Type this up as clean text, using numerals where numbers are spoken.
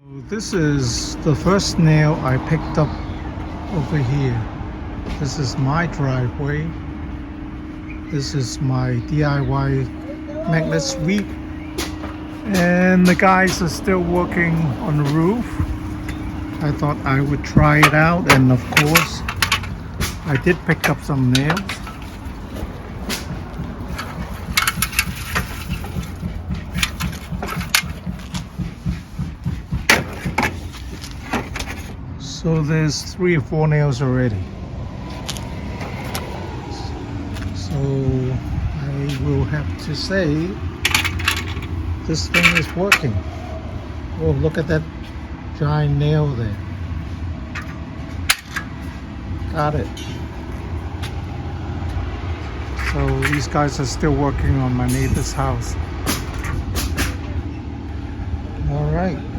This is the first nail I picked up over here. This is my driveway. This is my DIY magnet sweep. And the guys are still working on the roof. I thought I would try it out, and of course I did pick up some nails. So there's 3 or 4 nails already. So I will have to say this thing is working. Oh, look at that giant nail there. Got it. So these guys are still working on my neighbor's house. All right.